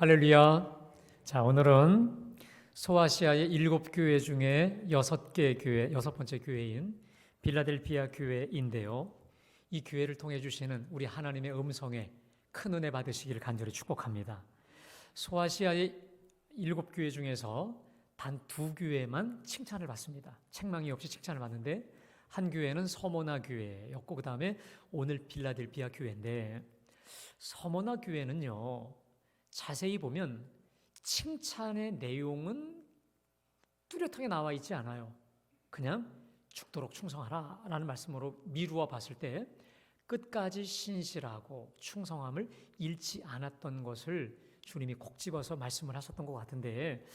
할렐루야. 자, 오늘은 소아시아의 7교회 중에 6개 교회, 6번째 교회인 빌라델피아 교회인데요. 이 교회를 통해 주시는 우리 하나님의 음성에 큰 은혜 받으시기를 간절히 축복합니다. 소아시아의 7교회 중에서 단 2교회만 칭찬을 받습니다. 책망이 없이 칭찬을 받는데 한 교회는 서모나 교회였고 그 다음에 오늘 빌라델피아 교회인데 서모나 교회는요, 자세히 보면 칭찬의 내용은 뚜렷하게 나와 있지 않아요. 그냥 죽도록 충성하라 라는 말씀으로 미루어 봤을 때 끝까지 신실하고 충성함을 잃지 않았던 것을 주님이 콕 집어서 말씀을 하셨던 것 같은데,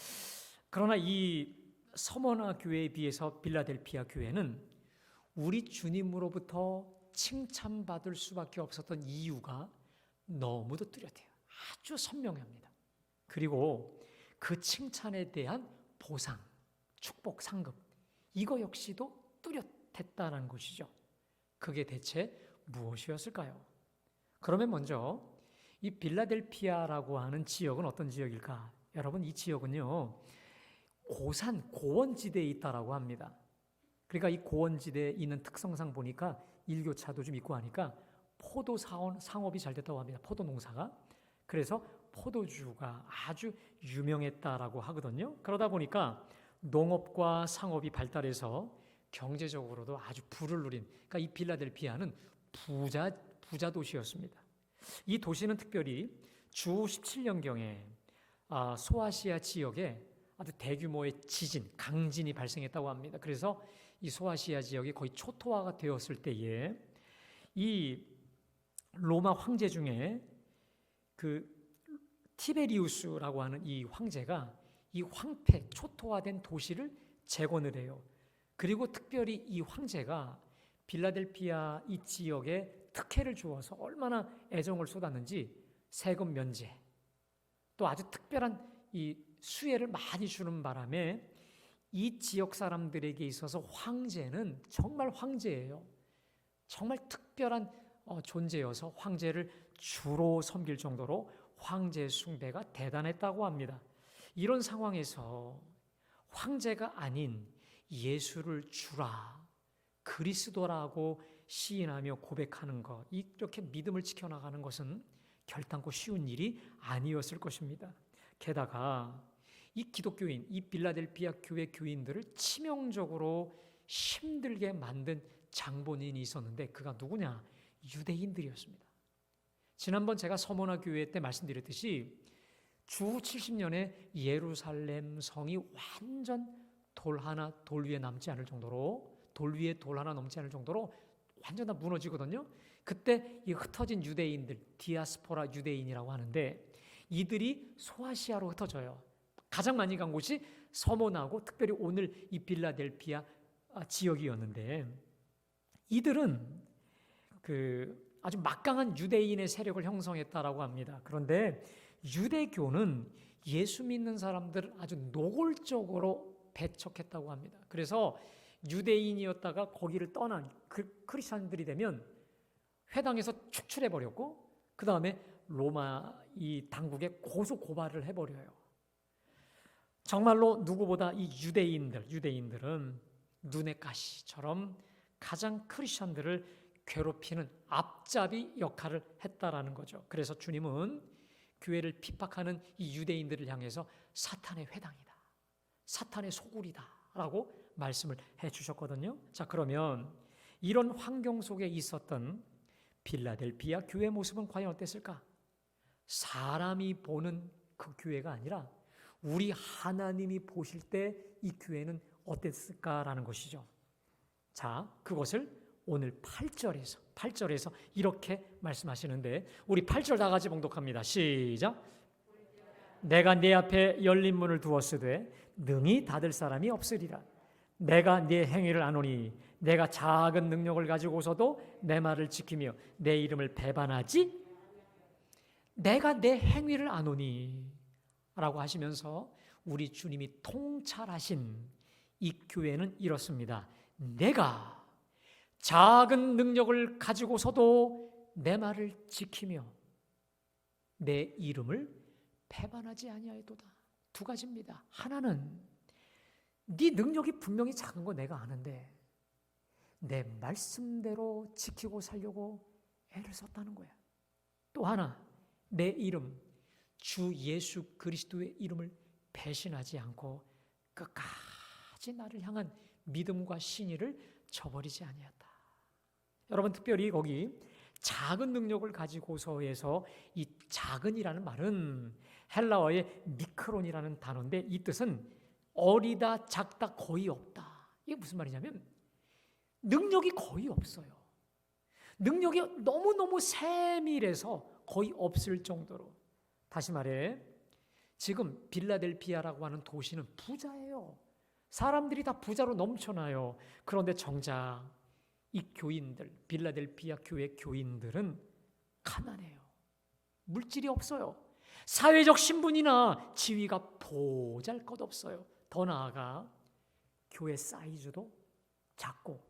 그러나 이 서머나 교회에 비해서 빌라델피아 교회는 우리 주님으로부터 칭찬받을 수밖에 없었던 이유가 너무도 뚜렷해요. 아주 선명합니다. 그리고 그 칭찬에 대한 보상, 축복, 상급, 이거 역시도 뚜렷했다는 것이죠. 그게 대체 무엇이었을까요? 그러면 먼저 이 빌라델피아라고 하는 지역은 어떤 지역일까? 여러분, 이 지역은요, 고산, 고원지대에 있다라고 합니다. 그러니까 이 고원지대에 있는 특성상 보니까 일교차도 좀 있고 하니까 포도 상업이 잘 됐다고 합니다. 포도 농사가. 그래서 포도주가 아주 유명했다라고 하거든요. 그러다 보니까 농업과 상업이 발달해서 경제적으로도 아주 부를 누린, 그러니까 이 빌라델피아는 부자 도시였습니다. 이 도시는 특별히 주 17년경에 소아시아 지역에 아주 대규모의 지진, 강진이 발생했다고 합니다. 그래서 이 소아시아 지역이 거의 초토화가 되었을 때에 이 로마 황제 중에 그 티베리우스라고 하는 이 황제가 이 황폐, 초토화된 도시를 재건을 해요. 그리고 특별히 이 황제가 빌라델피아 이 지역에 특혜를 주어서 얼마나 애정을 쏟았는지 세금 면제, 또 아주 특별한 이 수혜를 많이 주는 바람에 이 지역 사람들에게 있어서 황제는 정말 황제예요. 정말 특별한 존재여서 황제를 주로 섬길 정도로 황제 숭배가 대단했다고 합니다. 이런 상황에서 황제가 아닌 예수를 주라, 그리스도라고 시인하며 고백하는 것, 이렇게 믿음을 지켜나가는 것은 결단코 쉬운 일이 아니었을 것입니다. 게다가 이 기독교인, 이 빌라델피아 교회 교인들을 치명적으로 힘들게 만든 장본인이 있었는데 그가 누구냐? 유대인들이었습니다. 지난번 제가 서머나 교회 때 말씀드렸듯이 주 70년에 예루살렘 성이 완전 돌 위에 남지 않을 정도로, 돌 위에 돌 하나 넘지 않을 정도로 완전 다 무너지거든요. 그때 이 흩어진 유대인들, 디아스포라 유대인이라고 하는데 이들이 소아시아로 흩어져요. 가장 많이 간 곳이 서모나고 특별히 오늘 이 빌라델피아 지역이었는데 이들은 아주 막강한 유대인의 세력을 형성했다라고 합니다. 그런데 유대교는 예수 믿는 사람들을 아주 노골적으로 배척했다고 합니다. 그래서 유대인이었다가 거기를 떠난 크리스천들이 되면 회당에서 축출해버렸고 그 다음에 로마 이 당국에 고소 고발을 해버려요. 정말로 누구보다 이 유대인들은 눈의 가시처럼 가장 크리스천들을 괴롭히는 앞잡이 역할을 했다라는 거죠. 그래서 주님은 교회를 핍박하는 이 유대인들을 향해서 사탄의 회당이다, 사탄의 소굴이다 라고 말씀을 해주셨거든요. 자, 그러면 이런 환경 속에 있었던 빌라델피아 교회 모습은 과연 어땠을까? 사람이 보는 그 교회가 아니라 우리 하나님이 보실 때 이 교회는 어땠을까라는 것이죠. 자, 그것을 오늘 8절에서 이렇게 말씀하시는데 우리 8절 다 같이 봉독합니다. 시작. 내가 네 앞에 열린 문을 두었으되 능히 닫을 사람이 없으리라. 내가 네 행위를 아노니 내가 작은 능력을 가지고서도 내 말을 지키며 내 이름을 배반하지. 내가 내 행위를 아노니 라고 하시면서 우리 주님이 통찰하신 이 교회는 이렇습니다. 내가 작은 능력을 가지고서도 내 말을 지키며 내 이름을 배반하지 아니하였도다. 두 가지입니다. 하나는 네 능력이 분명히 작은 거 내가 아는데 내 말씀대로 지키고 살려고 애를 썼다는 거야. 또 하나, 내 이름, 주 예수 그리스도의 이름을 배신하지 않고 끝까지 나를 향한 믿음과 신의를 저버리지 아니했다. 여러분, 특별히 거기 작은 능력을 가지고서에서 이 작은이라는 말은 헬라어의 미크론이라는 단어인데 이 뜻은 어리다, 작다, 거의 없다. 이게 무슨 말이냐면 능력이 거의 없어요. 능력이 너무너무 세밀해서 거의 없을 정도로. 다시 말해 지금 빌라델피아라고 하는 도시는 부자예요. 사람들이 다 부자로 넘쳐나요. 그런데 정작 이 교인들, 빌라델피아 교회 교인들은 가난해요. 물질이 없어요. 사회적 신분이나 지위가 보잘것없어요. 더 나아가 교회 사이즈도 작고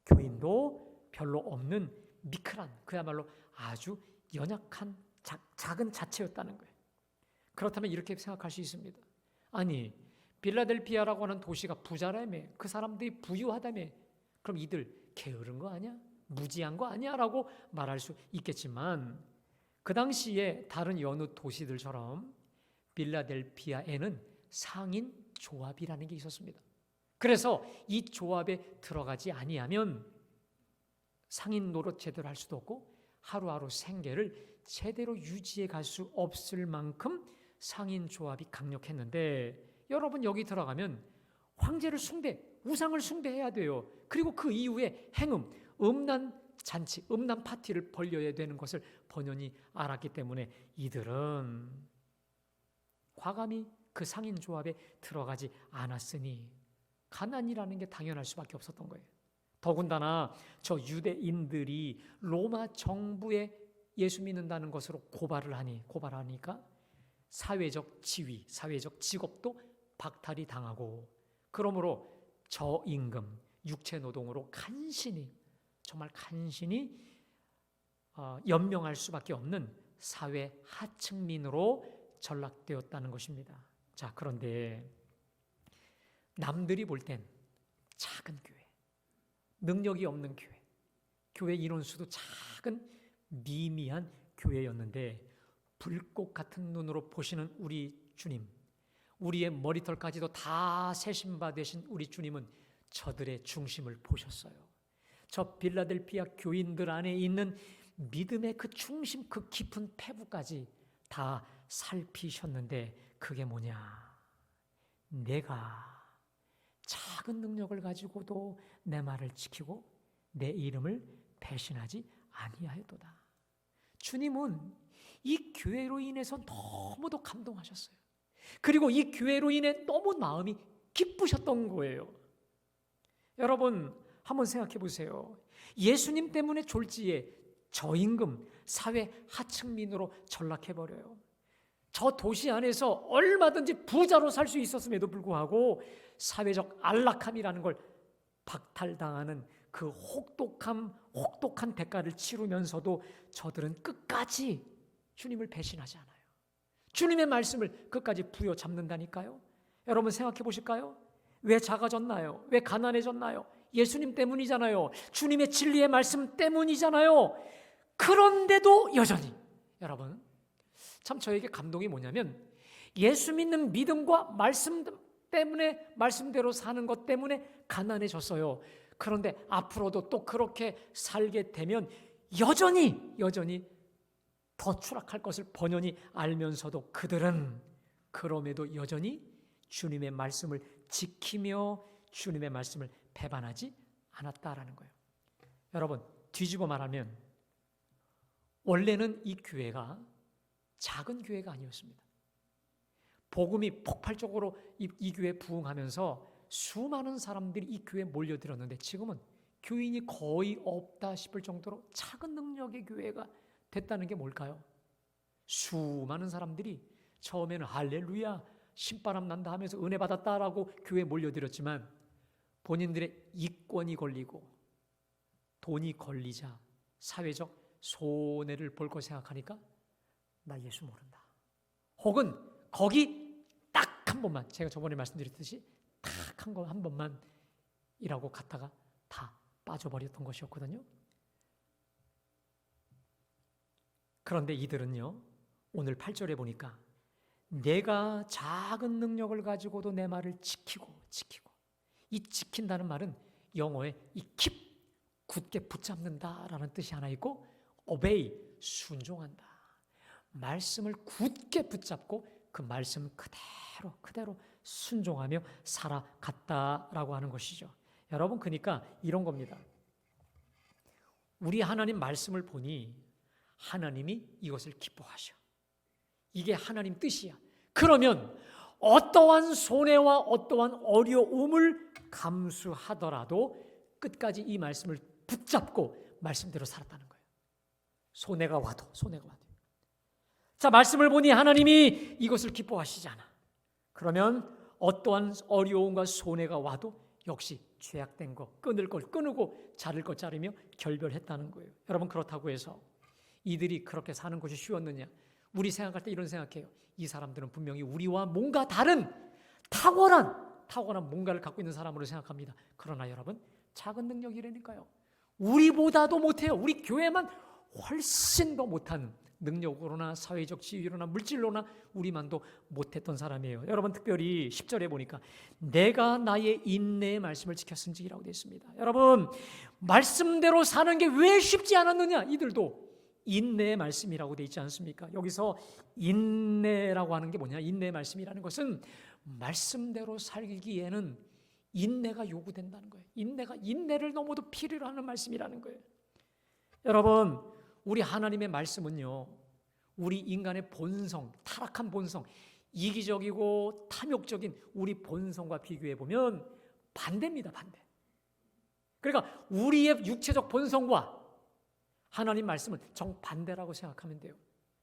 교인도 별로 없는 미크란, 그야말로 아주 연약한 작은 자체였다는 거예요. 그렇다면 이렇게 생각할 수 있습니다. 아니, 빌라델피아라고 하는 도시가 부자라며, 그 사람들이 부유하다며, 그럼 이들 게으른 거 아니야? 무지한 거 아니야? 라고 말할 수 있겠지만 그 당시에 다른 여느 도시들처럼 빌라델피아에는 상인 조합이라는 게 있었습니다. 그래서 이 조합에 들어가지 아니하면 상인 노릇 제대로 할 수도 없고 하루하루 생계를 제대로 유지해 갈 수 없을 만큼 상인 조합이 강력했는데 여러분, 여기 들어가면 황제를 숭배, 우상을 숭배해야 돼요. 그리고 그 이후에 행음, 음란 잔치, 음란 파티를 벌려야 되는 것을 번연히 알았기 때문에 이들은 과감히 그 상인 조합에 들어가지 않았으니 가난이라는 게 당연할 수밖에 없었던 거예요. 더군다나 저 유대인들이 로마 정부에 예수 믿는다는 것으로 고발하니까 사회적 지위, 사회적 직업도 박탈이 당하고, 그러므로 저임금, 육체 노동으로 정말 간신히 연명할 수밖에 없는 사회 하층민으로 전락되었다는 것입니다. 자, 그런데 남들이 볼 땐 작은 교회, 능력이 없는 교회 인원수도 작은 미미한 교회였는데 불꽃 같은 눈으로 보시는 우리 주님, 우리의 머리털까지도 다 세심받으신 우리 주님은 저들의 중심을 보셨어요. 저 빌라델피아 교인들 안에 있는 믿음의 그 중심, 그 깊은 패부까지 다 살피셨는데 그게 뭐냐? 내가 작은 능력을 가지고도 내 말을 지키고 내 이름을 배신하지 아니하였도다. 주님은 이 교회로 인해서 너무도 감동하셨어요. 그리고 이 교회로 인해 너무 마음이 기쁘셨던 거예요. 여러분, 한번 생각해 보세요. 예수님 때문에 졸지에 저임금, 사회 하층민으로 전락해버려요. 저 도시 안에서 얼마든지 부자로 살 수 있었음에도 불구하고 사회적 안락함이라는 걸 박탈당하는 그 혹독한 대가를 치르면서도 저들은 끝까지 주님을 배신하지 않아요. 주님의 말씀을 끝까지 부여잡는다니까요. 여러분, 생각해 보실까요? 왜 작아졌나요? 왜 가난해졌나요? 예수님 때문이잖아요. 주님의 진리의 말씀 때문이잖아요. 그런데도 여전히, 여러분, 참 저에게 감동이 뭐냐면 예수 믿는 믿음과 말씀 때문에, 말씀대로 사는 것 때문에 가난해졌어요. 그런데 앞으로도 또 그렇게 살게 되면 여전히 더 추락할 것을 번연히 알면서도 그들은 그럼에도 여전히 주님의 말씀을 지키며 주님의 말씀을 배반하지 않았다라는 거예요. 여러분, 뒤집어 말하면 원래는 이 교회가 작은 교회가 아니었습니다. 복음이 폭발적으로 이 교회에 부흥하면서 수많은 사람들이 이 교회에 몰려들었는데 지금은 교인이 거의 없다 싶을 정도로 작은 능력의 교회가 됐다는 게 뭘까요? 수많은 사람들이 처음에는 할렐루야, 신바람 난다 하면서 은혜 받았다라고 교회에 몰려들었지만 본인들의 이권이 걸리고 돈이 걸리자 사회적 손해를 볼 거 생각하니까 나 예수 모른다. 혹은 거기 딱 한 번만, 제가 저번에 말씀드렸듯이 딱 한 번만 이라고 갔다가 다 빠져버렸던 것이었거든요. 그런데 이들은요, 오늘 8절에 보니까 내가 작은 능력을 가지고도 내 말을 지키고, 이 지킨다는 말은 영어에 이 keep, 굳게 붙잡는다라는 뜻이 하나 있고, obey, 순종한다. 말씀을 굳게 붙잡고 그 말씀 그대로 순종하며 살아갔다라고 하는 것이죠. 여러분, 그러니까 이런 겁니다. 우리 하나님 말씀을 보니 하나님이 이것을 기뻐하셔. 이게 하나님 뜻이야. 그러면 어떠한 손해와 어떠한 어려움을 감수하더라도 끝까지 이 말씀을 붙잡고 말씀대로 살았다는 거예요. 손해가 와도. 자, 말씀을 보니 하나님이 이것을 기뻐하시잖아. 그러면 어떠한 어려움과 손해가 와도 역시 죄악된 거, 끊을 걸 끊고 자를 것 자르며 결별했다는 거예요. 여러분, 그렇다고 해서 이들이 그렇게 사는 것이 쉬웠느냐? 우리 생각할 때 이런 생각해요. 이 사람들은 분명히 우리와 뭔가 다른 탁월한 뭔가를 갖고 있는 사람으로 생각합니다. 그러나 여러분, 작은 능력이라니까요. 우리보다도 못해요. 우리 교회만 훨씬 더 못하는, 능력으로나 사회적 지위로나 물질로나 우리만도 못했던 사람이에요. 여러분, 특별히 10절에 보니까 내가 나의 인내의 말씀을 지켰은지라고 되어 있습니다. 여러분, 말씀대로 사는 게 왜 쉽지 않았느냐? 이들도 인내의 말씀이라고 되어 있지 않습니까? 여기서 인내라고 하는 게 뭐냐? 인내의 말씀이라는 것은 말씀대로 살기에는 인내가 요구된다는 거예요. 인내를 너무도 필요로 하는 말씀이라는 거예요. 여러분, 우리 하나님의 말씀은요, 우리 인간의 본성, 타락한 본성, 이기적이고 탐욕적인 우리 본성과 비교해 보면 반대입니다. 반대. 그러니까 우리의 육체적 본성과 하나님 말씀은 정반대라고 생각하면 돼요.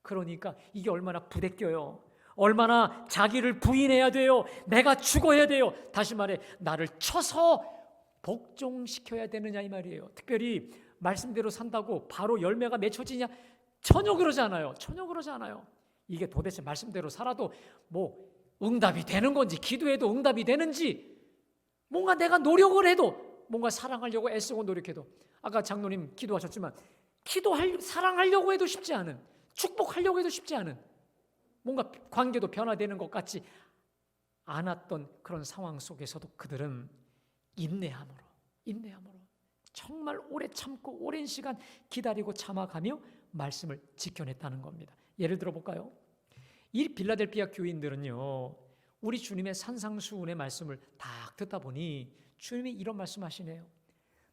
그러니까 이게 얼마나 부대껴요. 얼마나 자기를 부인해야 돼요. 내가 죽어야 돼요. 다시 말해, 나를 쳐서 복종시켜야 되느냐 이 말이에요. 특별히 말씀대로 산다고 바로 열매가 맺혀지냐? 전혀 그러지 않아요. 이게 도대체 말씀대로 살아도 뭐 응답이 되는 건지, 기도해도 응답이 되는지, 뭔가 내가 노력을 해도, 뭔가 사랑하려고 애쓰고 노력해도, 아까 장로님 기도하셨지만 사랑하려고 해도 쉽지 않은, 축복하려고 해도 쉽지 않은, 뭔가 관계도 변화되는 것 같지 않았던 그런 상황 속에서도 그들은 인내함으로 정말 오래 참고 오랜 시간 기다리고 참아가며 말씀을 지켜냈다는 겁니다. 예를 들어 볼까요? 이 빌라델피아 교인들은요, 우리 주님의 산상수훈의 말씀을 딱 듣다 보니 주님이 이런 말씀하시네요.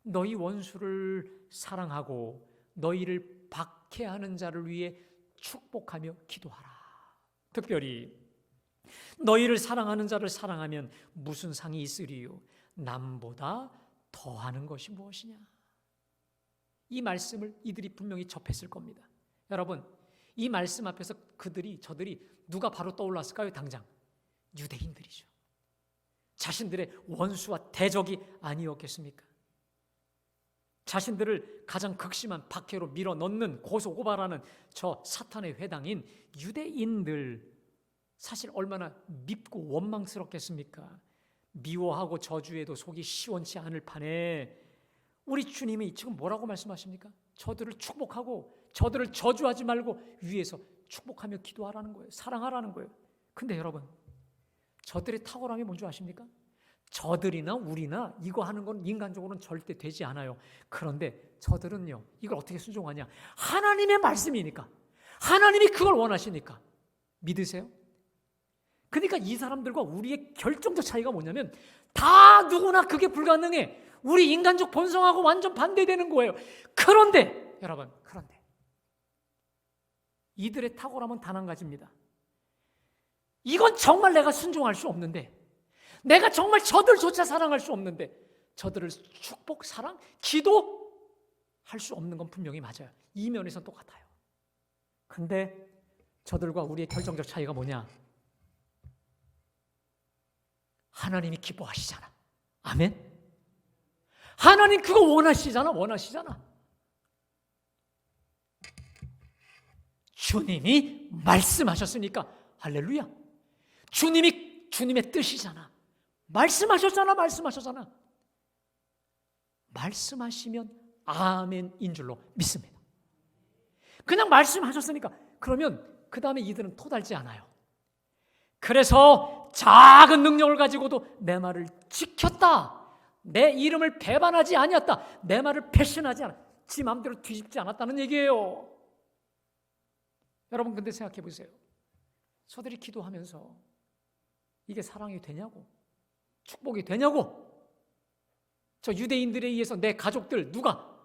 너희 원수를 사랑하고 너희를 박해하는 자를 위해 축복하며 기도하라. 특별히 너희를 사랑하는 자를 사랑하면 무슨 상이 있으리요? 남보다 더하는 것이 무엇이냐? 이 말씀을 이들이 분명히 접했을 겁니다. 여러분, 이 말씀 앞에서 저들이 누가 바로 떠올랐을까요? 당장 유대인들이죠. 자신들의 원수와 대적이 아니었겠습니까? 자신들을 가장 극심한 박해로 밀어넣는, 고소고발하는 저 사탄의 회당인 유대인들, 사실 얼마나 밉고 원망스럽겠습니까? 미워하고 저주해도 속이 시원치 않을 판에 우리 주님이 지금 뭐라고 말씀하십니까? 저들을 축복하고 저들을 저주하지 말고 위에서 축복하며 기도하라는 거예요. 사랑하라는 거예요. 근데 여러분, 저들의 탁월함이 뭔지 아십니까? 저들이나 우리나 이거 하는 건 인간적으로는 절대 되지 않아요. 그런데 저들은요, 이걸 어떻게 순종하냐? 하나님의 말씀이니까, 하나님이 그걸 원하시니까. 믿으세요? 그러니까 이 사람들과 우리의 결정적 차이가 뭐냐면, 다 누구나 그게 불가능해. 우리 인간적 본성하고 완전 반대되는 거예요. 그런데 여러분, 이들의 탁월함은 단 한 가지입니다. 이건 정말 내가 순종할 수 없는데, 내가 정말 저들조차 사랑할 수 없는데, 저들을 축복, 사랑, 기도할 수 없는 건 분명히 맞아요. 이 면에서는 똑같아요. 근데 저들과 우리의 결정적 차이가 뭐냐? 하나님이 기뻐하시잖아. 아멘? 하나님 그거 원하시잖아. 주님이 말씀하셨으니까 할렐루야. 주님의 뜻이잖아. 말씀하셨잖아. 말씀하시면 아멘인 줄로 믿습니다. 그냥 말씀하셨으니까 그러면 그 다음에 이들은 토달지 않아요. 그래서 작은 능력을 가지고도 내 말을 지켰다. 내 이름을 배반하지 아니었다. 내 말을 배신하지 않았다. 지 마음대로 뒤집지 않았다는 얘기예요. 여러분 근데 생각해 보세요. 저들이 기도하면서 이게 사랑이 되냐고, 축복이 되냐고. 저 유대인들에 의해서 내 가족들 누가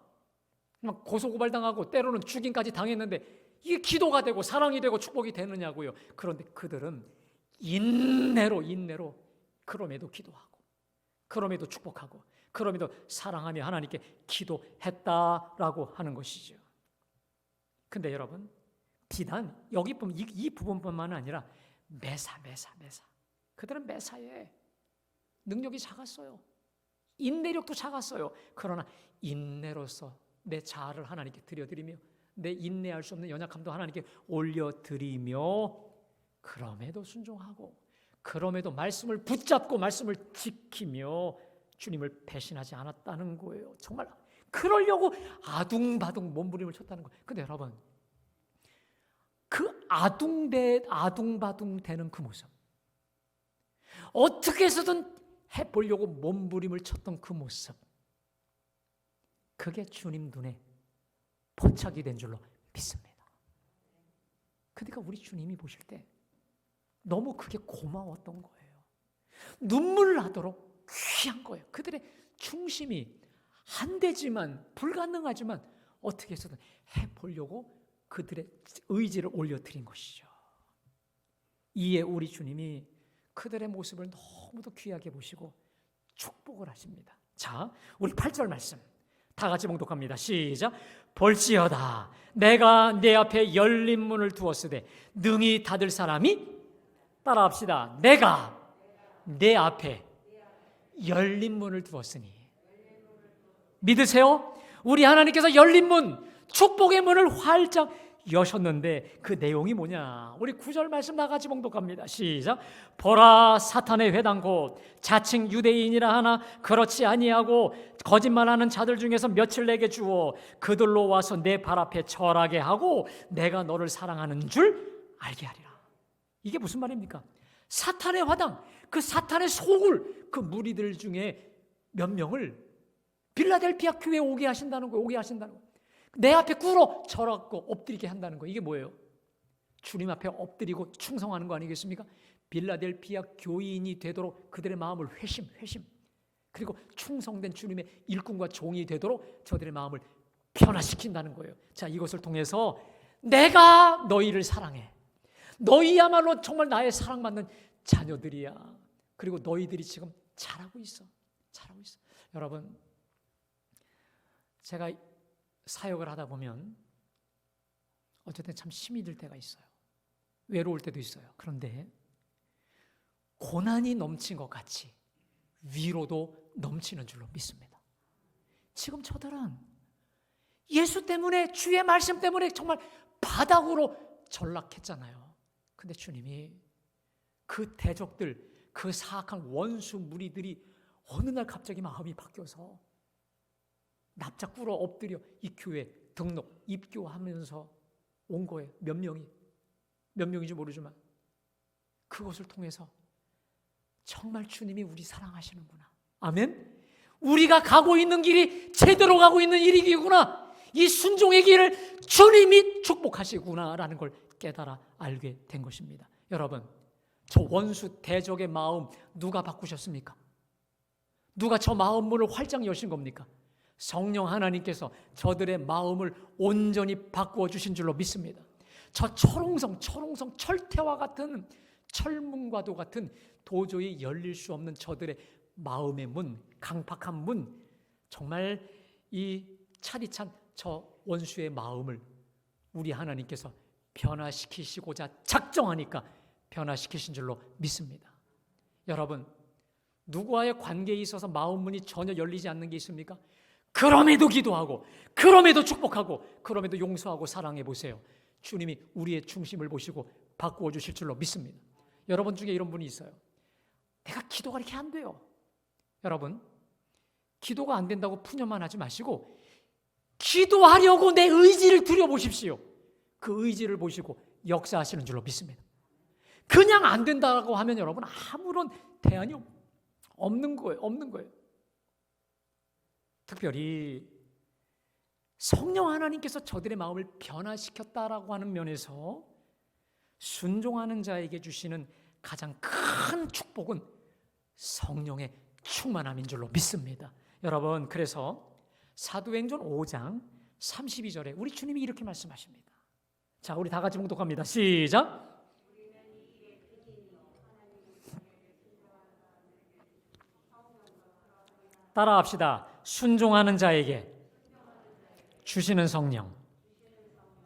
막 고소고발당하고 때로는 죽임까지 당했는데 이게 기도가 되고 사랑이 되고 축복이 되느냐고요. 그런데 그들은 인내로 그럼에도 기도하고 그럼에도 축복하고 그럼에도 사랑하며 하나님께 기도했다라고 하는 것이죠. 근데 여러분 비단 여기 보면 이 부분뿐만 아니라 매사 그들은 매사에 능력이 작았어요. 인내력도 작았어요. 그러나 인내로서 내 자아를 하나님께 드려드리며 내 인내할 수 없는 연약함도 하나님께 올려드리며 그럼에도 순종하고 그럼에도 말씀을 붙잡고 말씀을 지키며 주님을 배신하지 않았다는 거예요. 정말 그러려고 아둥바둥 몸부림을 쳤다는 거예요. 근데 여러분 그 아둥바둥 되는 그 모습, 어떻게 해서든 해보려고 몸부림을 쳤던 그 모습, 그게 주님 눈에 포착이 된 줄로 믿습니다. 그러니까 우리 주님이 보실 때 너무 그게 고마웠던 거예요. 눈물 나도록 귀한 거예요. 그들의 충심이 안 되지만 불가능하지만 어떻게 해서든 해보려고 그들의 의지를 올려드린 것이죠. 이에 우리 주님이 그들의 모습을 너무도 귀하게 보시고 축복을 하십니다. 자, 우리 8절 말씀 다 같이 봉독합니다. 시작. 볼지어다 내가 내 앞에 열린 문을 두었으되 능히 닫을 사람이 따라합시다. 내가 내 앞에 열린 문을 두었으니 믿으세요? 우리 하나님께서 열린 문, 축복의 문을 활짝 여셨는데 그 내용이 뭐냐? 우리 9절 말씀 다 같이 봉독합니다. 시작. 보라 사탄의 회당 곧 자칭 유대인이라 하나 그렇지 아니하고 거짓말하는 자들 중에서 며칠 내게 주어 그들로 와서 내 발 앞에 절하게 하고 내가 너를 사랑하는 줄 알게 하리라. 이게 무슨 말입니까? 사탄의 화당, 그 사탄의 속을 그 무리들 중에 몇 명을 빌라델피아 교회에 오게 하신다는 거예요. 내 앞에 꿇어 절하고 엎드리게 한다는 거예요. 이게 뭐예요? 주님 앞에 엎드리고 충성하는 거 아니겠습니까? 빌라델피아 교인이 되도록 그들의 마음을 회심 그리고 충성된 주님의 일꾼과 종이 되도록 저들의 마음을 변화시킨다는 거예요. 자, 이것을 통해서 내가 너희를 사랑해. 너희야말로 정말 나의 사랑받는 자녀들이야. 그리고 너희들이 지금 잘하고 있어. 여러분, 제가 사역을 하다 보면 어쨌든 참 힘이 들 때가 있어요. 외로울 때도 있어요. 그런데 고난이 넘친 것 같이 위로도 넘치는 줄로 믿습니다. 지금 저들은 예수 때문에, 주의 말씀 때문에 정말 바닥으로 전락했잖아요. 근데 주님이 그 대적들, 그 사악한 원수 무리들이 어느 날 갑자기 마음이 바뀌어서 납작 꿇어 엎드려 이 교회 등록, 입교하면서 온 거예요. 몇 명인지 모르지만 그것을 통해서 정말 주님이 우리 사랑하시는구나. 아멘. 우리가 가고 있는 길이 제대로 가고 있는 일이구나. 이 순종의 길을 주님이 축복하시구나라는 걸 깨달아 알게 된 것입니다. 여러분, 저 원수 대적의 마음 누가 바꾸셨습니까? 누가 저 마음 문을 활짝 여신 겁니까? 성령 하나님께서 저들의 마음을 온전히 바꾸어 주신 줄로 믿습니다. 저 철옹성 철퇴와 같은 철문과도 같은 도저히 열릴 수 없는 저들의 마음의 문, 강팍한 문, 정말 이 차디찬 저 원수의 마음을 우리 하나님께서 변화시키시고자 작정하니까 변화시키신 줄로 믿습니다. 여러분, 누구와의 관계에 있어서 마음 문이 전혀 열리지 않는 게 있습니까? 그럼에도 기도하고, 그럼에도 축복하고, 그럼에도 용서하고 사랑해 보세요. 주님이 우리의 중심을 보시고 바꾸어 주실 줄로 믿습니다. 여러분 중에 이런 분이 있어요. 내가 기도가 이렇게 안 돼요. 여러분, 기도가 안 된다고 푸념만 하지 마시고 기도하려고 내 의지를 들여보십시오. 그 의지를 보시고 역사하시는 줄로 믿습니다. 그냥 안 된다고 하면 여러분 아무런 대안이 없는 거예요. 특별히 성령 하나님께서 저들의 마음을 변화시켰다라고 하는 면에서 순종하는 자에게 주시는 가장 큰 축복은 성령의 충만함인 줄로 믿습니다. 여러분, 그래서 사도행전 5장 32절에 우리 주님이 이렇게 말씀하십니다. 자, 우리 다 같이 봉독합니다. 시작. 따라합시다. 순종하는 자에게 주시는 성령.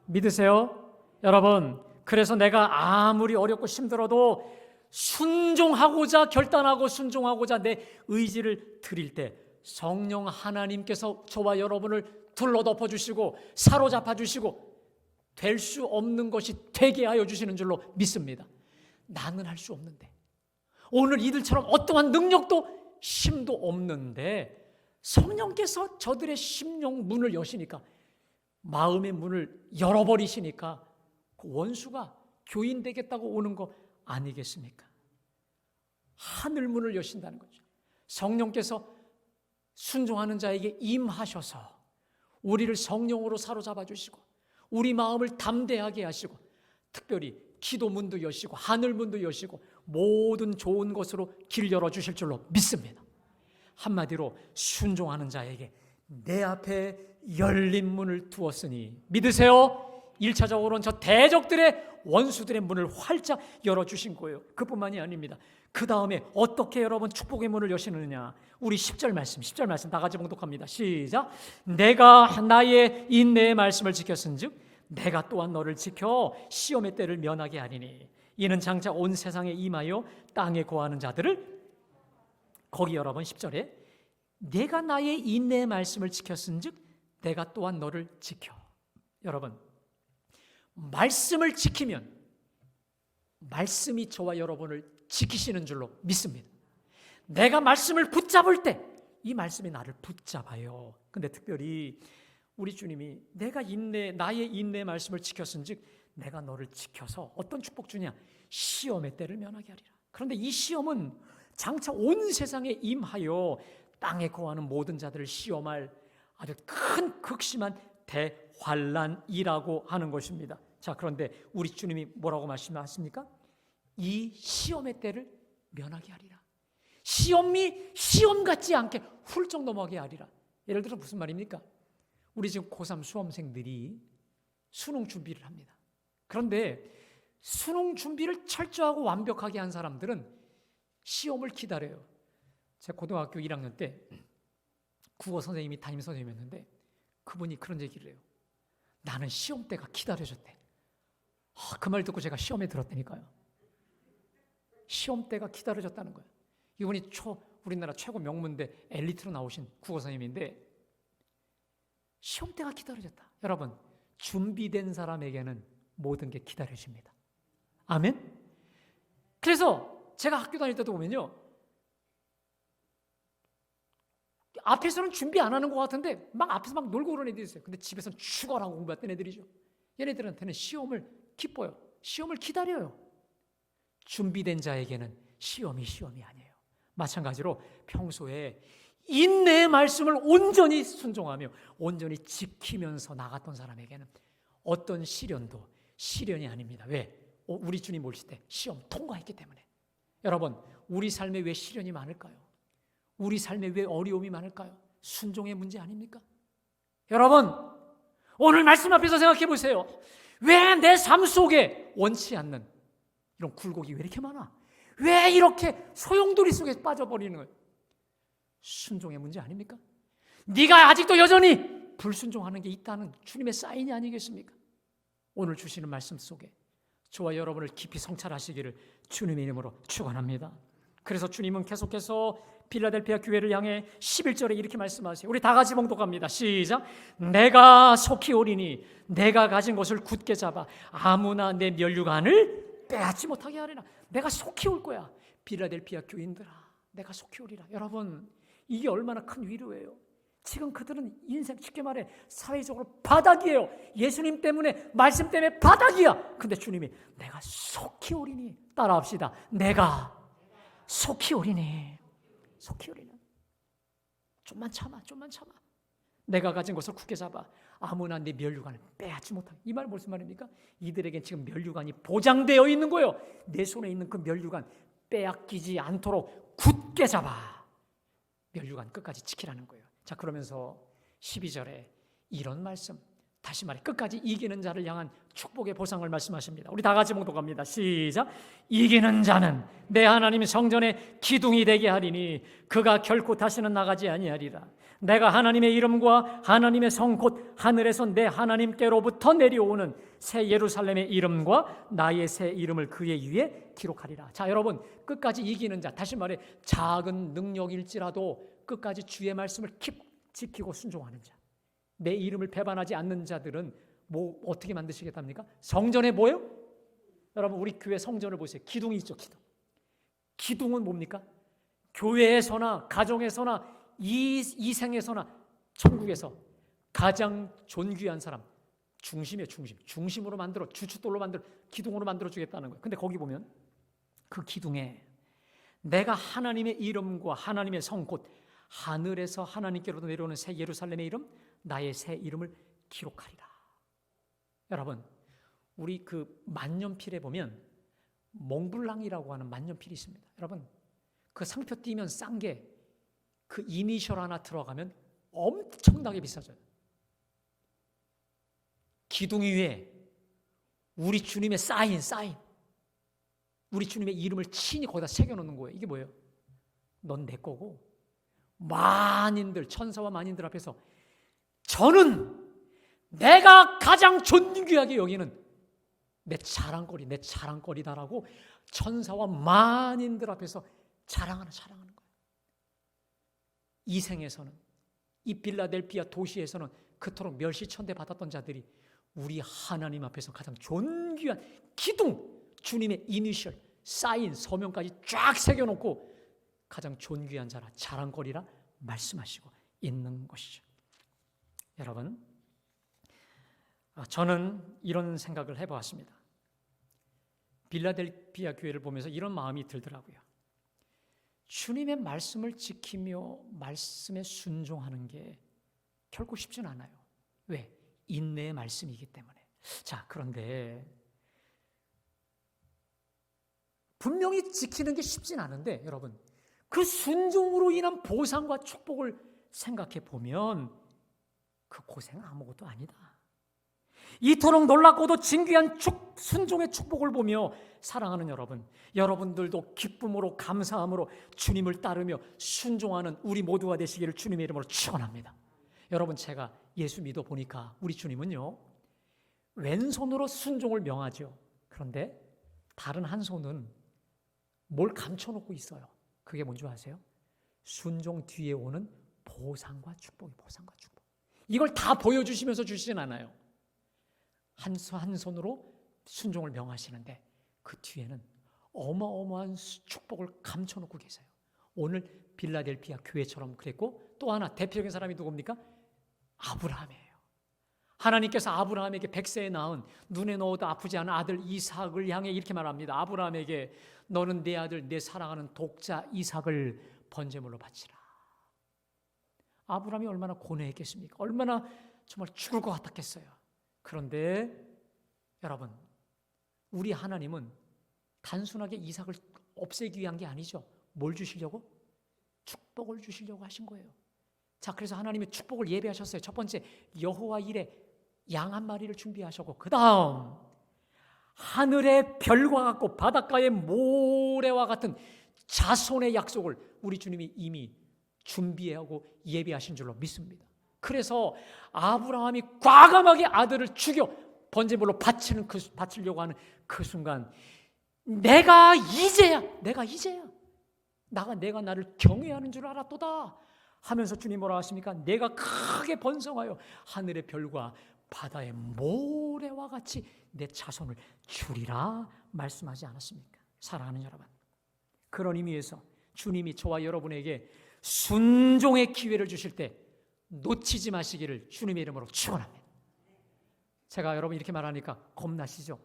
믿으세요? 여러분, 그래서 내가 아무리 어렵고 힘들어도 순종하고자 결단하고 순종하고자 내 의지를 드릴 때 성령 하나님께서 저와 여러분을 둘러덮어 주시고 사로잡아 주시고 될 수 없는 것이 되게 하여 주시는 줄로 믿습니다. 나는 할 수 없는데, 오늘 이들처럼 어떠한 능력도 힘도 없는데 성령께서 저들의 심령 문을 여시니까, 마음의 문을 열어버리시니까 그 원수가 교인 되겠다고 오는 거 아니겠습니까? 하늘 문을 여신다는 거죠. 성령께서 순종하는 자에게 임하셔서 우리를 성령으로 사로잡아 주시고 우리 마음을 담대하게 하시고 특별히 기도 문도 여시고 하늘 문도 여시고 모든 좋은 것으로 길 열어주실 줄로 믿습니다. 한마디로 순종하는 자에게 내 앞에 열린 문을 두었으니 믿으세요? 1차적으로는 저 대적들의 원수들의 문을 활짝 열어주신 거예요. 그뿐만이 아닙니다. 그 다음에 어떻게 여러분 축복의 문을 여시느냐, 우리 10절 말씀 다 같이 봉독합니다. 시작. 내가 나의 인내의 말씀을 지켰은즉 내가 또한 너를 지켜 시험의 때를 면하게 하리니 이는 장차 온 세상에 임하여 땅에 거하는 자들을, 거기 여러분 10절에 내가 나의 인내의 말씀을 지켰은즉 내가 또한 너를 지켜. 여러분, 말씀을 지키면 말씀이 저와 여러분을 지키시는 줄로 믿습니다. 내가 말씀을 붙잡을 때 이 말씀이 나를 붙잡아요. 근데 특별히 우리 주님이 나의 인내의 말씀을 지켰은즉 내가 너를 지켜서 어떤 축복 주냐? 시험의 때를 면하게 하리라. 그런데 이 시험은 장차 온 세상에 임하여 땅에 거하는 모든 자들을 시험할 아주 큰 극심한 대환란이라고 하는 것입니다. 자, 그런데 우리 주님이 뭐라고 말씀하십니까? 이 시험의 때를 면하게 하리라. 시험이 시험 같지 않게 훌쩍 넘어가게 하리라. 예를 들어 무슨 말입니까? 우리 지금 고3 수험생들이 수능 준비를 합니다. 그런데 수능 준비를 철저하고 완벽하게 한 사람들은 시험을 기다려요. 제가 고등학교 1학년 때 국어 선생님이 담임 선생님이었는데 그분이 그런 얘기를 해요. 나는 시험 때가 기다려졌대. 그 말 듣고 제가 시험에 들었다니까요. 시험 때가 기다려졌다는 거예요. 이분이 우리나라 최고 명문대 엘리트로 나오신 국어 선생님인데 시험 때가 기다려졌다. 여러분, 준비된 사람에게는 모든 게 기다려집니다. 아멘? 그래서 제가 학교 다닐 때도 보면요, 앞에서는 준비 안 하는 것 같은데 막 앞에서 막 놀고 그러는 애들이 있어요. 근데 집에서는 죽어라고 공부했던 애들이죠. 얘네들한테는 시험을 기뻐요. 시험을 기다려요. 준비된 자에게는 시험이 아니에요. 마찬가지로 평소에 인내의 말씀을 온전히 순종하며 온전히 지키면서 나갔던 사람에게는 어떤 시련도 시련이 아닙니다. 왜? 우리 주님 오실 때 시험 통과했기 때문에. 여러분, 우리 삶에 왜 시련이 많을까요? 우리 삶에 왜 어려움이 많을까요? 순종의 문제 아닙니까? 여러분, 오늘 말씀 앞에서 생각해 보세요. 왜 내 삶 속에 원치 않는 이런 굴곡이 왜 이렇게 많아? 왜 이렇게 소용돌이 속에 빠져버리는 거예요? 순종의 문제 아닙니까? 네가 아직도 여전히 불순종하는 게 있다는 주님의 사인이 아니겠습니까? 오늘 주시는 말씀 속에 저와 여러분을 깊이 성찰하시기를 주님의 이름으로 축원합니다. 그래서 주님은 계속해서 빌라델피아 교회를 향해 11절에 이렇게 말씀하세요. 우리 다 같이 봉독합니다. 시작. 내가 속히 오리니 내가 가진 것을 굳게 잡아 아무나 내 면류관을 빼앗지 못하게 하리라. 내가 속히 올 거야. 빌라델피아 교인들아, 내가 속히 오리라. 여러분, 이게 얼마나 큰 위로예요. 지금 그들은 인생, 쉽게 말해 사회적으로 바닥이에요. 예수님 때문에, 말씀 때문에 바닥이야. 근데 주님이 내가 속히 오리니, 따라합시다. 내가 속히 오리니. 속히 오리니. 좀만 참아. 내가 가진 것을 굳게 잡아. 아무나 내 면류관을 빼앗지 못하게. 이 말 무슨 말입니까? 이들에겐 지금 면류관이 보장되어 있는 거예요. 내 손에 있는 그 면류관 빼앗기지 않도록 굳게 잡아. 면류관 끝까지 지키라는 거예요. 자, 그러면서 12절에 이런 말씀, 다시 말해 끝까지 이기는 자를 향한 축복의 보상을 말씀하십니다. 우리 다 같이 봉독합니다. 시작. 이기는 자는 내 하나님의 성전의 기둥이 되게 하리니 그가 결코 다시는 나가지 아니하리라. 내가 하나님의 이름과 하나님의 성 곧 하늘에서 내 하나님께로부터 내려오는 새 예루살렘의 이름과 나의 새 이름을 그의 위에 기록하리라. 자, 여러분, 끝까지 이기는 자, 다시 말해 작은 능력일지라도 끝까지 주의 말씀을 지키고 순종하는 자, 내 이름을 배반하지 않는 자들은 뭐 어떻게 만드시겠답니까? 성전에 뭐예요? 여러분, 우리 교회 성전을 보세요. 기둥이 있죠. 기둥은 뭡니까? 교회에서나 가정에서나 이생에서나 천국에서 가장 존귀한 사람, 중심으로 만들어, 주춧돌로 만들어, 기둥으로 만들어 주겠다는 거예요. 근데 거기 보면 그 기둥에 내가 하나님의 이름과 하나님의 성 곧 하늘에서 하나님께로도 내려오는 새 예루살렘의 이름, 나의 새 이름을 기록하리라. 여러분, 우리 그 만년필에 보면 몽블랑이라고 하는 만년필이 있습니다. 여러분, 그 상표 띄면 싼 게 그 이니셜 하나 들어가면 엄청나게 비싸져요. 기둥 위에 우리 주님의 사인, 우리 주님의 이름을 친히 거기다 새겨놓는 거예요. 이게 뭐예요? 넌 내 거고 만인들, 천사와 만인들 앞에서 저는 내가 가장 존귀하게 여기는 내 자랑거리다라고 천사와 만인들 앞에서 자랑하는 거예요. 이 생에서는, 이 빌라델피아 도시에서는 그토록 멸시천대 받았던 자들이 우리 하나님 앞에서 가장 존귀한 기둥, 주님의 이니셜, 사인, 서명까지 쫙 새겨놓고 가장 존귀한 자라, 자랑거리라 말씀하시고 있는 것이죠. 여러분, 저는 이런 생각을 해보았습니다. 빌라델피아 교회를 보면서 이런 마음이 들더라고요. 주님의 말씀을 지키며 말씀에 순종하는 게 결코 쉽진 않아요. 왜? 인내의 말씀이기 때문에. 자, 그런데 분명히 지키는 게 쉽진 않은데 여러분, 그 순종으로 인한 보상과 축복을 생각해 보면 그 고생은 아무것도 아니다. 이토록 놀랍고도 진귀한 순종의 축복을 보며 사랑하는 여러분들도 기쁨으로 감사함으로 주님을 따르며 순종하는 우리 모두가 되시기를 주님의 이름으로 축원합니다. 여러분, 제가 예수 믿어 보니까 우리 주님은요, 왼손으로 순종을 명하죠. 그런데 다른 한 손은 뭘 감춰놓고 있어요. 그게 뭔지 아세요? 순종 뒤에 오는 보상과 축복. 이걸 다 보여주시면서 주시진 않아요. 한 손으로 순종을 명하시는데 그 뒤에는 어마어마한 축복을 감춰놓고 계세요. 오늘 빌라델피아 교회처럼 그랬고, 또 하나 대표적인 사람이 누굽니까? 아브라함이에요. 하나님께서 아브라함에게 100세에 낳은 눈에 넣어도 아프지 않은 아들 이삭을 향해 이렇게 말합니다. 아브라함에게 너는 내 아들, 내 사랑하는 독자 이삭을 번제물로 바치라. 아브라함이 얼마나 고뇌했겠습니까? 얼마나 정말 죽을 것 같았겠어요. 그런데 여러분, 우리 하나님은 단순하게 이삭을 없애기 위한 게 아니죠. 뭘 주시려고? 축복을 주시려고 하신 거예요. 자, 그래서 하나님의 축복을 예배하셨어요. 첫 번째, 여호와 일에 양 한 마리를 준비하셨고, 그 다음 하늘의 별과 같고 바닷가의 모래와 같은 자손의 약속을 우리 주님이 이미 준비하고 예배하신 줄로 믿습니다. 그래서 아브라함이 과감하게 아들을 죽여 번제물로 바치려고 하는 그 순간, 내가 이제야 내가 나를 경외하는 줄 알았도다 하면서 주님 뭐라 하십니까? 내가 크게 번성하여 하늘의 별과 바다의 모래와 같이 내 자손을 주리라 말씀하지 않았습니까? 사랑하는 여러분, 그런 의미에서 주님이 저와 여러분에게 순종의 기회를 주실 때 놓치지 마시기를 주님의 이름으로 축원합니다. 제가 여러분 이렇게 말하니까 겁나시죠?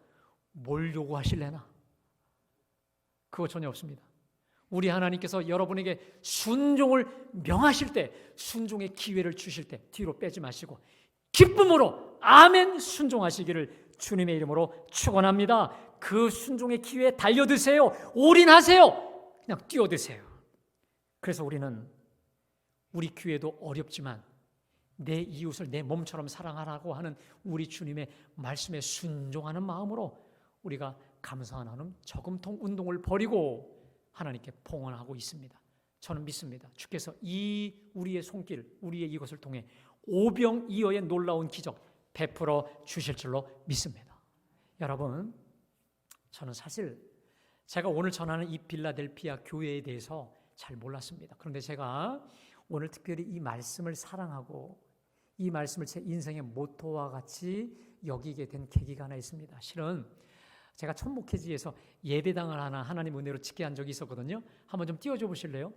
뭘 요구하실래나? 그거 전혀 없습니다. 우리 하나님께서 여러분에게 순종을 명하실 때, 순종의 기회를 주실 때 뒤로 빼지 마시고 기쁨으로 아멘 순종하시기를 주님의 이름으로 축원합니다. 그 순종의 기회에 달려드세요. 올인하세요. 그냥 뛰어드세요. 그래서 우리는 우리 귀에도 어렵지만 내 이웃을 내 몸처럼 사랑하라고 하는 우리 주님의 말씀에 순종하는 마음으로 우리가 감사와 나눔 저금통 운동을 벌이고 하나님께 봉헌하고 있습니다. 저는 믿습니다. 주께서 이 우리의 손길, 우리의 이것을 통해 오병이어의 놀라운 기적 베풀어 주실 줄로 믿습니다. 여러분, 저는 사실 제가 오늘 전하는 이 빌라델피아 교회에 대해서 잘 몰랐습니다. 그런데 제가 오늘 특별히 이 말씀을 사랑하고 이 말씀을 제 인생의 모토와 같이 여기게 된 계기가 하나 있습니다. 실은 제가 첫 목회지에서 예배당을 하나 하나님 은혜로 짓게 한 적이 있었거든요. 한번 좀 띄워줘 보실래요?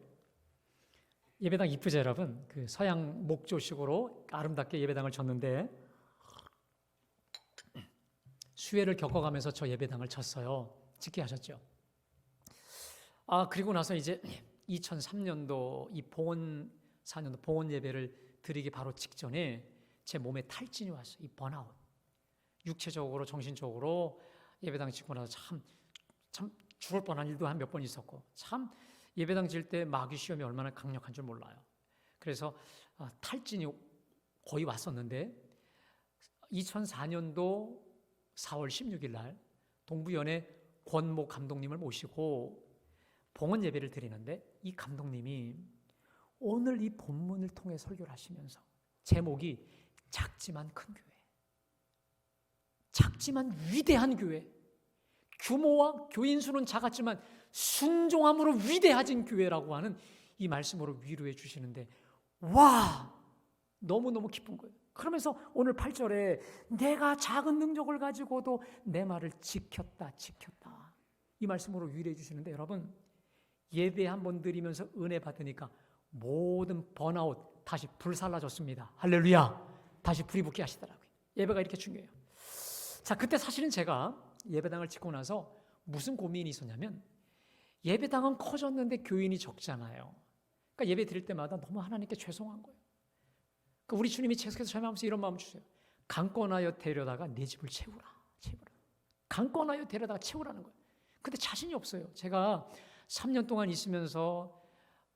예배당 이쁘죠 여러분? 그 서양 목조식으로 아름답게 예배당을 졌는데 수혜를 겪어가면서 저 예배당을 쳤어요. 짓게 하셨죠. 그리고 나서 이제 2003년도 이 봉헌 4년도 봉헌 예배를 드리기 바로 직전에 제 몸에 탈진이 왔어요. 이 번아웃. 육체적으로 정신적으로 예배당 짓고 나서 참 죽을 뻔한 일도 한 몇 번 있었고 참 예배당 질 때 마귀 시험이 얼마나 강력한 줄 몰라요. 그래서 탈진이 거의 왔었는데 2004년도 4월 16일 날 동부연의 권모 감독님을 모시고 봉헌 예배를 드리는데 이 감독님이 오늘 이 본문을 통해 설교를 하시면서 제목이 작지만 큰 교회, 작지만 위대한 교회, 규모와 교인 수는 작았지만 순종함으로 위대해진 교회라고 하는 이 말씀으로 위로해 주시는데 와, 너무너무 기쁜 거예요. 그러면서 오늘 8절에 내가 작은 능력을 가지고도 내 말을 지켰다 이 말씀으로 위로해 주시는데 여러분, 예배 한번 드리면서 은혜 받으니까 모든 번아웃 다시 불살라졌습니다. 할렐루야. 다시 불이 붙게 하시더라고요. 예배가 이렇게 중요해요. 자, 그때 사실은 제가 예배당을 짓고 나서 무슨 고민이 있었냐면 예배당은 커졌는데 교인이 적잖아요. 그러니까 예배 드릴 때마다 너무 하나님께 죄송한 거예요. 그러니까 우리 주님이 계속해서 설명하면서 이런 마음 주세요. 강권하여 데려다가 내 집을 채우라. 강권하여 데려다가 채우라는 거예요. 근데 자신이 없어요. 제가 3년 동안 있으면서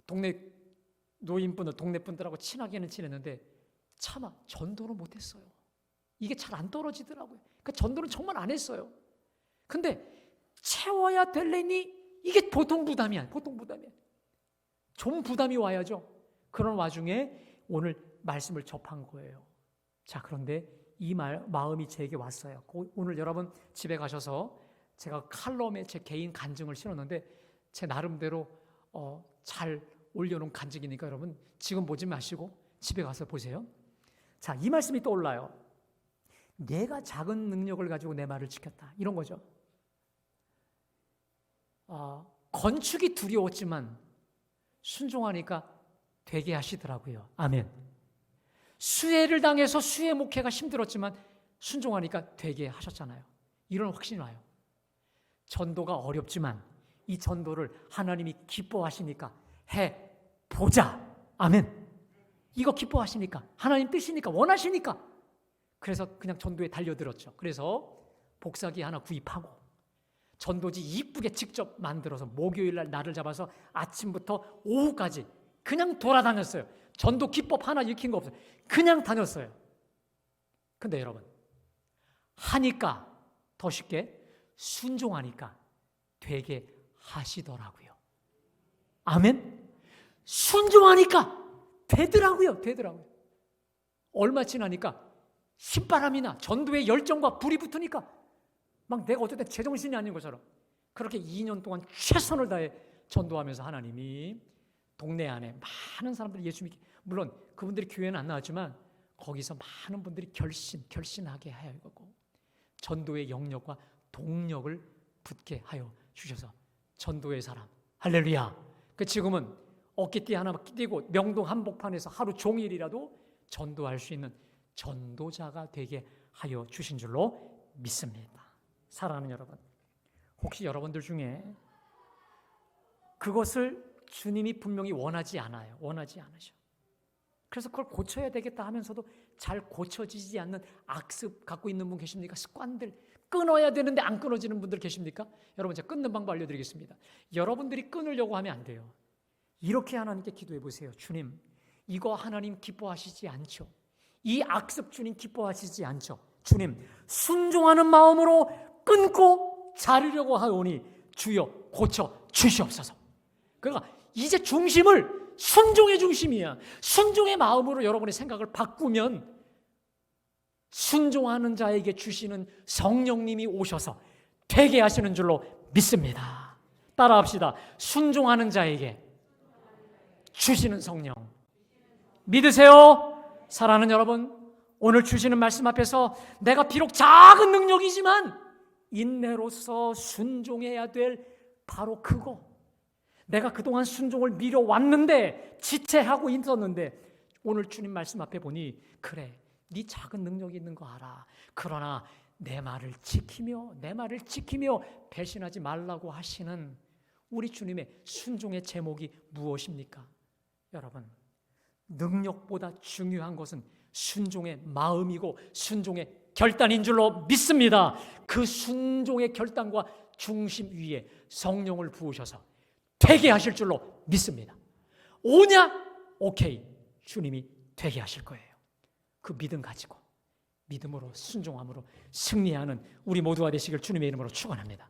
동네 노인분들, 동네 분들하고 친하게는 지냈는데 차마 전도를 못했어요. 이게 잘 안 떨어지더라고요. 그러니까 전도는 정말 안 했어요. 근데 채워야 될래니 이게 보통 부담이야. 좀 부담이 와야죠. 그런 와중에 오늘 말씀을 접한 거예요. 자, 그런데 이 마음이 제게 왔어요. 오늘 여러분 집에 가셔서 제가 칼럼에 제 개인 간증을 실었는데 제 나름대로 잘 올려놓은 간증이니까 여러분 지금 보지 마시고 집에 가서 보세요. 자, 이 말씀이 떠올라요. 내가 작은 능력을 가지고 내 말을 지켰다. 이런 거죠. 건축이 두려웠지만 순종하니까 되게 하시더라고요. 아멘. 수혜를 당해서 수혜 목회가 힘들었지만 순종하니까 되게 하셨잖아요. 이런 확신이 와요. 전도가 어렵지만 이 전도를 하나님이 기뻐하시니까 해보자. 아멘. 이거 기뻐하시니까, 하나님 뜻이니까, 원하시니까. 그래서 그냥 전도에 달려들었죠. 그래서 복사기 하나 구입하고 전도지 이쁘게 직접 만들어서 목요일 날 날을 잡아서 아침부터 오후까지 그냥 돌아다녔어요. 전도 기법 하나 익힌 거 없어요. 그냥 다녔어요. 근데 여러분, 하니까 더 쉽게, 순종하니까 되게 하시더라고요. 아멘. 순종하니까 되더라고요. 얼마 지나니까 신바람이 나, 전도의 열정과 불이 붙으니까 막 내가 어쨌든 제정신이 아닌 것처럼 그렇게 2년 동안 최선을 다해 전도하면서 하나님이 동네 안에 많은 사람들이 예수 믿게, 물론 그분들이 교회는 안 나왔지만 거기서 많은 분들이 결신하게 하여 이거고 전도의 영역과 동력을 붙게 하여 주셔서 전도의 사람. 할렐루야. 그 지금은 어깨띠 하나 띄고 명동 한복판에서 하루 종일이라도 전도할 수 있는 전도자가 되게 하여 주신 줄로 믿습니다. 사랑하는 여러분, 혹시 여러분들 중에 그것을 주님이 분명히 원하지 않아요. 원하지 않으셔. 그래서 그걸 고쳐야 되겠다 하면서도 잘 고쳐지지 않는 악습 갖고 있는 분 계십니까? 습관들 끊어야 되는데 안 끊어지는 분들 계십니까? 여러분, 제가 끊는 방법 알려드리겠습니다. 여러분들이 끊으려고 하면 안 돼요. 이렇게 하나님께 기도해 보세요. 주님, 이거 하나님 기뻐하시지 않죠. 이 악습 주님 기뻐하시지 않죠. 주님, 순종하는 마음으로 끊고 자르려고 하오니 주여 고쳐 주시옵소서. 그러니까 이제 중심을 순종의 중심이야. 순종의 마음으로 여러분의 생각을 바꾸면 순종하는 자에게 주시는 성령님이 오셔서 되게 하시는 줄로 믿습니다. 따라합시다. 순종하는 자에게 주시는 성령. 믿으세요? 사랑하는 여러분, 오늘 주시는 말씀 앞에서 내가 비록 작은 능력이지만 인내로서 순종해야 될 바로 그거, 내가 그동안 순종을 미뤄왔는데 지체하고 있었는데 오늘 주님 말씀 앞에 보니 그래, 네 작은 능력이 있는 거 알아. 그러나 내 말을 지키며 배신하지 말라고 하시는 우리 주님의 순종의 제목이 무엇입니까? 여러분, 능력보다 중요한 것은 순종의 마음이고 순종의 결단인 줄로 믿습니다. 그 순종의 결단과 중심 위에 성령을 부으셔서 되게 하실 줄로 믿습니다. 오냐? 오케이. 주님이 되게 하실 거예요. 그 믿음 가지고 믿음으로 순종함으로 승리하는 우리 모두가 되시길 주님의 이름으로 축원합니다.